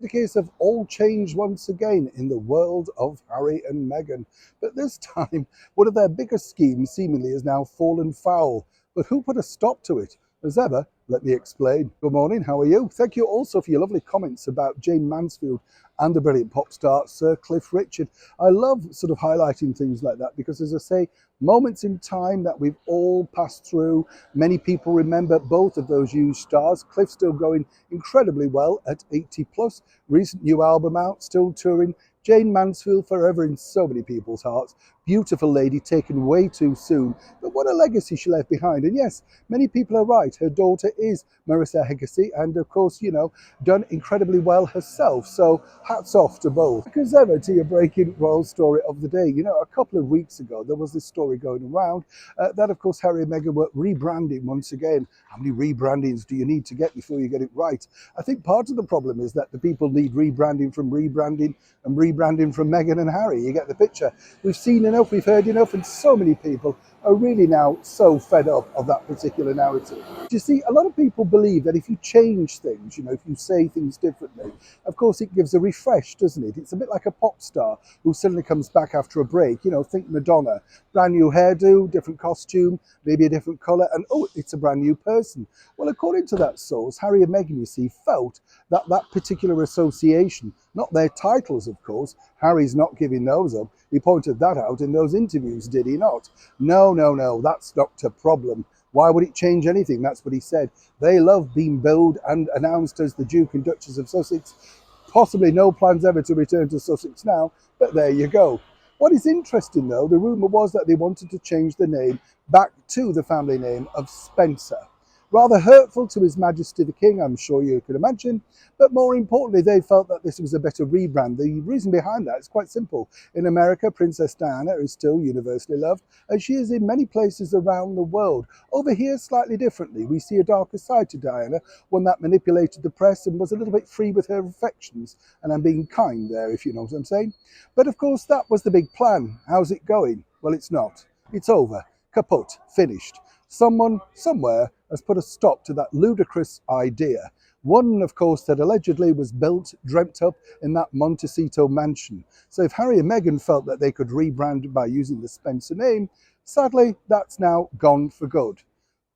The case of all change once again in the world of Harry and Meghan. But this time, one of their biggest schemes seemingly has now fallen foul. But who put a stop to it? As ever, let me explain. Good morning, how are you? Thank you also for your lovely comments about Jane Mansfield and the brilliant pop star Sir Cliff Richard. I love sort of highlighting things like that because, as I say, moments in time that we've all passed through. Many people remember both of those huge stars. Cliff still going incredibly well at 80 plus. Recent new album out, still touring. Jane Mansfield forever in so many people's hearts. Beautiful lady taken way too soon. But what a legacy she left behind. And yes, many people are right. Her daughter is Marissa Hegacy and of course, done incredibly well herself. So hats off to both. As ever, to your breaking royal story of the day. A couple of weeks ago, there was this story going around that, of course, Harry and Meghan were rebranding once again. How many rebrandings do you need to get before you get it right? I think part of the problem is that the people need rebranding from rebranding and rebranding from Meghan and Harry. You get the picture. We've seen enough, we've heard enough, and so many people are really now so fed up of that particular narrative. You see, a lot of people believe that if you change things, if you say things differently, of course it gives a refresh, doesn't it? It's a bit like a pop star who suddenly comes back after a break. Think Madonna, brand new hairdo, different costume, maybe a different colour, and oh, it's a brand new person. Well, according to that source, Harry and Meghan, you see, felt that that particular association, not their titles, of course, Harry's not giving those up. He pointed that out in those interviews, did he not? No, that's not a problem. Why would it change anything? That's what he said. They love being billed and announced as the Duke and Duchess of Sussex. Possibly no plans ever to return to Sussex now, but there you go. What is interesting though, the rumour was that they wanted to change the name back to the family name of Spencer. Rather hurtful to His Majesty the King, I'm sure you can imagine, but more importantly, they felt that this was a better rebrand. The reason behind that is quite simple. In America, Princess Diana is still universally loved, and she is in many places around the world. Over here, slightly differently. We see a darker side to Diana, one that manipulated the press and was a little bit free with her affections, and I'm being kind there, if you know what I'm saying. But of course, that was the big plan. How's it going? Well, it's not. It's over. Kaput. Finished. Someone, somewhere, has put a stop to that ludicrous idea. One, of course, that allegedly was built, dreamt up in that Montecito mansion. So if Harry and Meghan felt that they could rebrand by using the Spencer name, sadly, that's now gone for good.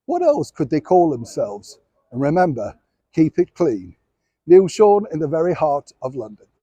What else could they call themselves? And remember, keep it clean. Neil Sean in the very heart of London.